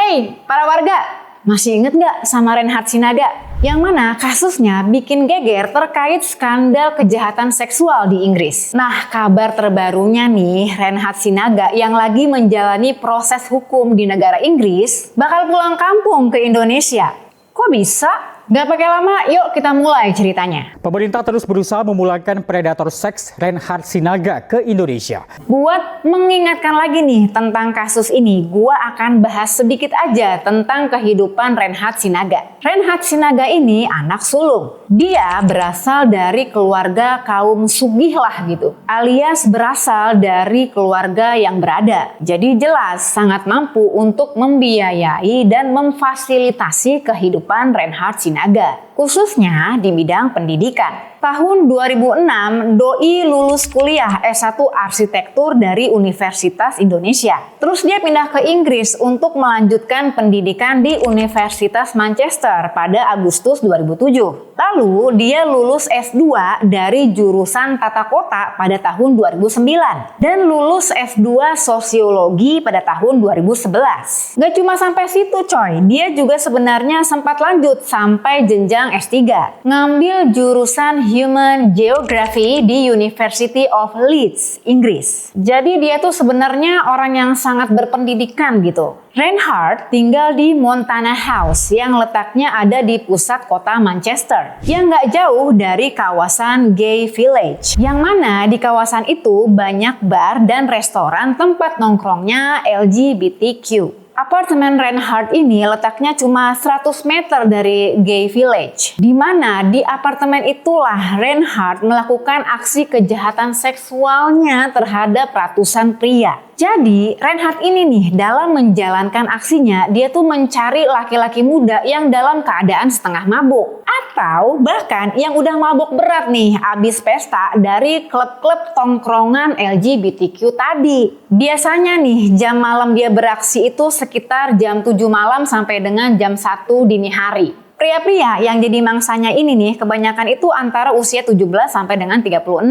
Hey, para warga, masih inget nggak sama Reinhard Sinaga? Yang mana kasusnya bikin geger terkait skandal kejahatan seksual di Inggris. Nah, kabar terbarunya nih, Reinhard Sinaga yang lagi menjalani proses hukum di negara Inggris bakal pulang kampung ke Indonesia. Kok bisa? Gak pakai lama, yuk kita mulai ceritanya. Pemerintah terus berusaha memulangkan predator seks Reinhard Sinaga ke Indonesia. Buat mengingatkan lagi nih tentang kasus ini, gua akan bahas sedikit aja tentang kehidupan Reinhard Sinaga. Reinhard Sinaga ini anak sulung. Dia berasal dari keluarga kaum sugih lah gitu, alias berasal dari keluarga yang berada. Jadi jelas sangat mampu untuk membiayai dan memfasilitasi kehidupan Reinhard Sinaga, khususnya di bidang pendidikan. Tahun 2006, Doi lulus kuliah S1 Arsitektur dari Universitas Indonesia. Terus dia pindah ke Inggris untuk melanjutkan pendidikan di Universitas Manchester pada Agustus 2007. Lalu dia lulus S2 dari jurusan Tata Kota pada tahun 2009 dan lulus S2 Sosiologi pada tahun 2011. Gak cuma sampai situ coy, dia juga sebenarnya sempat lanjut sampai jenjang S3, ngambil jurusan Human Geography di University of Leeds, Inggris. Jadi dia tuh sebenarnya orang yang sangat berpendidikan gitu. Reinhard tinggal di Montana House yang letaknya ada di pusat kota Manchester, yang nggak jauh dari kawasan Gay Village, yang mana di kawasan itu banyak bar dan restoran tempat nongkrongnya LGBTQ. Apartemen Reinhard ini letaknya cuma 100 meter dari Gay Village, di mana di apartemen itulah Reinhard melakukan aksi kejahatan seksualnya terhadap ratusan pria. Jadi Reinhard ini nih dalam menjalankan aksinya, dia tuh mencari laki-laki muda yang dalam keadaan setengah mabuk. Atau bahkan yang udah mabuk berat nih abis pesta dari klub-klub tongkrongan LGBTQ tadi. Biasanya nih jam malam dia beraksi itu sekitar jam 7 malam sampai dengan jam 1 dini hari. Pria-pria yang jadi mangsanya ini nih kebanyakan itu antara usia 17 sampai dengan 36.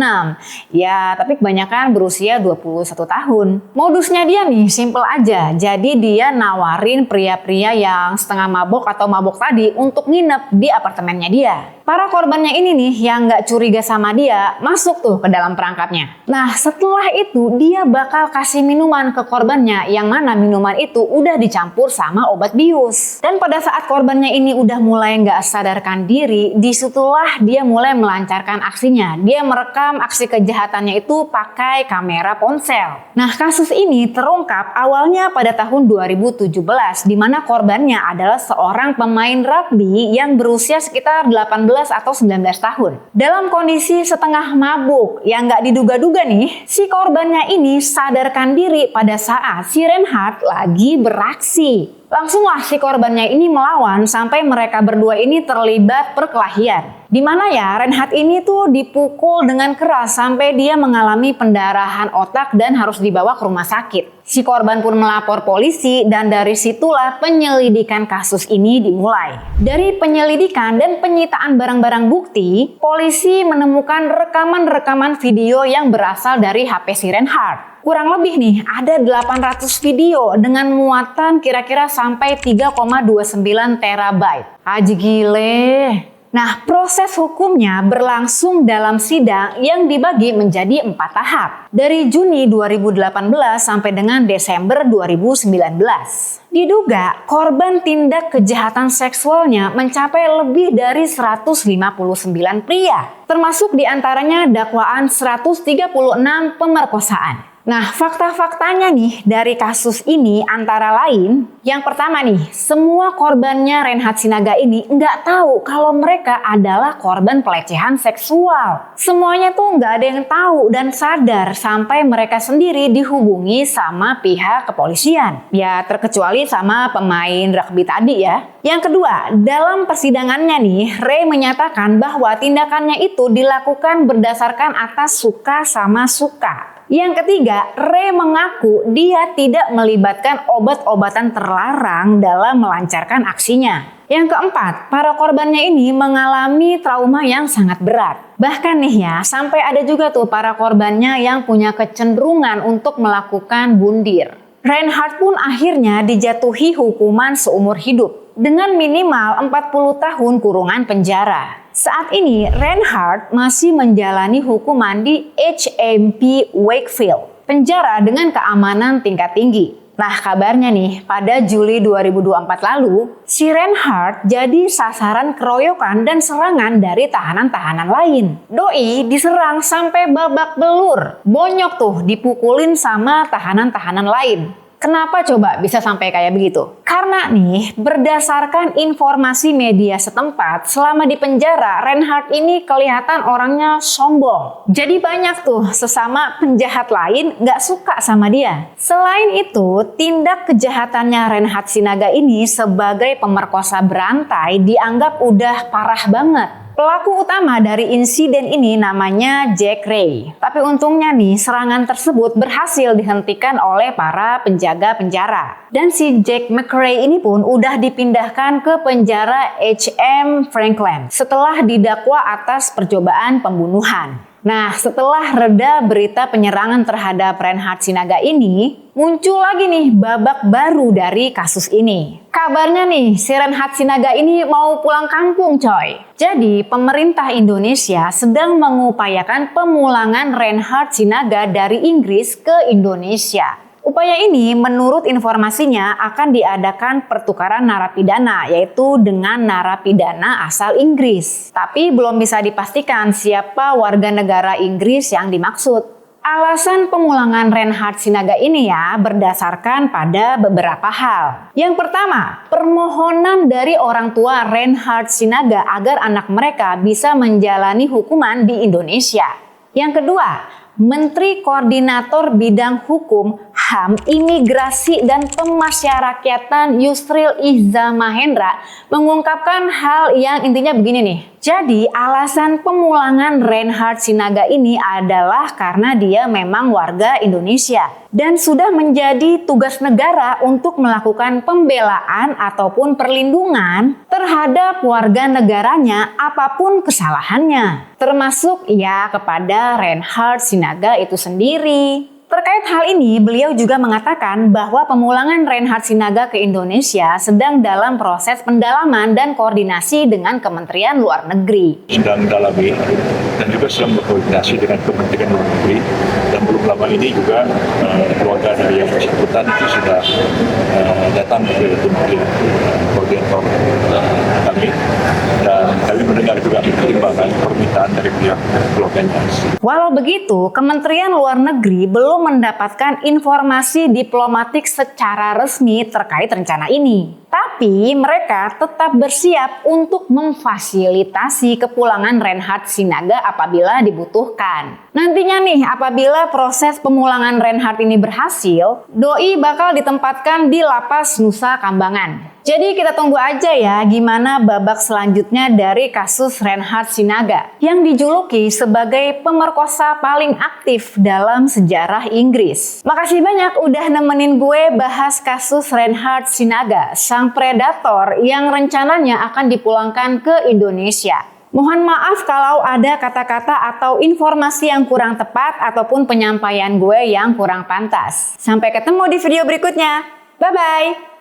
Ya, tapi kebanyakan berusia 21 tahun. Modusnya dia nih simple aja. Jadi dia nawarin pria-pria yang setengah mabok atau mabok tadi untuk nginep di apartemennya dia. Para korbannya ini nih yang nggak curiga sama dia masuk tuh ke dalam perangkapnya. Nah, setelah itu dia bakal kasih minuman ke korbannya yang mana minuman itu udah dicampur sama obat bius. Dan pada saat korbannya ini udah mulai nggak sadarkan diri, disitulah dia mulai melancarkan aksinya. Dia merekam aksi kejahatannya itu pakai kamera ponsel. Nah, kasus ini terungkap awalnya pada tahun 2017, di mana korbannya adalah seorang pemain rugby yang berusia sekitar 18 atau 19 tahun. Dalam kondisi setengah mabuk yang nggak diduga-duga nih, si korbannya ini sadarkan diri pada saat si Reinhard lagi beraksi. Langsunglah si korbannya ini melawan sampai mereka berdua ini terlibat perkelahian. Dimana ya Reinhard ini tuh dipukul dengan keras sampai dia mengalami pendarahan otak dan harus dibawa ke rumah sakit. Si korban pun melapor polisi dan dari situlah penyelidikan kasus ini dimulai. Dari penyelidikan dan penyitaan barang-barang bukti, polisi menemukan rekaman-rekaman video yang berasal dari HP si Reinhard. Kurang lebih nih ada 800 video dengan muatan kira-kira sampai 3,29 terabyte. Aji gile. Nah, proses hukumnya berlangsung dalam sidang yang dibagi menjadi 4 tahap. Dari Juni 2018 sampai dengan Desember 2019. Diduga korban tindak kejahatan seksualnya mencapai lebih dari 159 pria. Termasuk diantaranya dakwaan 136 pemerkosaan. Nah, fakta-faktanya nih dari kasus ini antara lain, yang pertama nih, semua korbannya Reinhard Sinaga ini nggak tahu kalau mereka adalah korban pelecehan seksual. Semuanya tuh nggak ada yang tahu dan sadar sampai mereka sendiri dihubungi sama pihak kepolisian. Ya, terkecuali sama pemain rugby tadi ya. Yang kedua, dalam persidangannya nih, Ray menyatakan bahwa tindakannya itu dilakukan berdasarkan atas suka sama suka. Yang ketiga, Ray mengaku dia tidak melibatkan obat-obatan terlarang dalam melancarkan aksinya. Yang keempat, para korbannya ini mengalami trauma yang sangat berat. Bahkan nih ya, sampai ada juga tuh para korbannya yang punya kecenderungan untuk melakukan bundir. Reinhardt pun akhirnya dijatuhi hukuman seumur hidup dengan minimal 40 tahun kurungan penjara. Saat ini Reinhardt masih menjalani hukuman di HMP Wakefield, penjara dengan keamanan tingkat tinggi. Nah, kabarnya nih, pada Juli 2024 lalu, si Reinhardt jadi sasaran keroyokan dan serangan dari tahanan-tahanan lain. Doi diserang sampai babak belur. Bonyok tuh dipukulin sama tahanan-tahanan lain. Kenapa coba bisa sampai kayak begitu? Karena nih, berdasarkan informasi media setempat, selama di penjara, Reinhardt ini kelihatan orangnya sombong. Jadi banyak tuh sesama penjahat lain nggak suka sama dia. Selain itu, tindak kejahatannya Reinhardt Sinaga ini sebagai pemerkosa berantai dianggap udah parah banget. Pelaku utama dari insiden ini namanya Jack Ray. Tapi untungnya nih, serangan tersebut berhasil dihentikan oleh para penjaga penjara. Dan si Jack McRae ini pun udah dipindahkan ke penjara HM Franklin setelah didakwa atas percobaan pembunuhan. Nah, setelah reda berita penyerangan terhadap Reinhardt Sinaga ini, muncul lagi nih babak baru dari kasus ini. Kabarnya nih, si Reinhardt Sinaga ini mau pulang kampung coy. Jadi, pemerintah Indonesia sedang mengupayakan pemulangan Reinhardt Sinaga dari Inggris ke Indonesia. Upaya ini menurut informasinya akan diadakan pertukaran narapidana, yaitu dengan narapidana asal Inggris. Tapi belum bisa dipastikan siapa warga negara Inggris yang dimaksud. Alasan pemulangan Reinhardt Sinaga ini ya berdasarkan pada beberapa hal. Yang pertama, permohonan dari orang tua Reinhardt Sinaga agar anak mereka bisa menjalani hukuman di Indonesia. Yang kedua, Menteri Koordinator Bidang Hukum, HAM, Imigrasi dan Pemasyarakatan Yusril Iza Mahendra mengungkapkan hal yang intinya begini nih. Jadi alasan pemulangan Reinhardt Sinaga ini adalah karena dia memang warga Indonesia dan sudah menjadi tugas negara untuk melakukan pembelaan ataupun perlindungan terhadap warga negaranya apapun kesalahannya, termasuk ya kepada Reinhardt Sinaga itu sendiri. Terkait hal ini, beliau juga mengatakan bahwa pemulangan Reinhardt Sinaga ke Indonesia sedang dalam proses pendalaman dan koordinasi dengan Kementerian Luar Negeri. Sedang mendalami dan juga sedang berkoordinasi dengan Kementerian Luar Negeri, dan belum lama ini juga keluarga dari yang bersangkutan itu sudah datang ke Kementerian Koordinator kami, dan kami mendengar juga pertimbangan permintaan dari pihak keluarganya. Walau begitu, Kementerian Luar Negeri belum mendapatkan informasi diplomatik secara resmi terkait rencana ini. Tapi mereka tetap bersiap untuk memfasilitasi kepulangan Reinhardt Sinaga apabila dibutuhkan. Nantinya nih, apabila proses pemulangan Reinhardt ini berhasil, doi bakal ditempatkan di Lapas Nusa Kambangan. Jadi kita tunggu aja ya gimana babak selanjutnya dari kasus Reinhardt Sinaga yang dijuluki sebagai pemerkosa paling aktif dalam sejarah Inggris. Makasih banyak udah nemenin gue bahas kasus Reinhardt Sinaga, sang predator yang rencananya akan dipulangkan ke Indonesia. Mohon maaf kalau ada kata-kata atau informasi yang kurang tepat ataupun penyampaian gue yang kurang pantas. Sampai ketemu di video berikutnya. Bye-bye!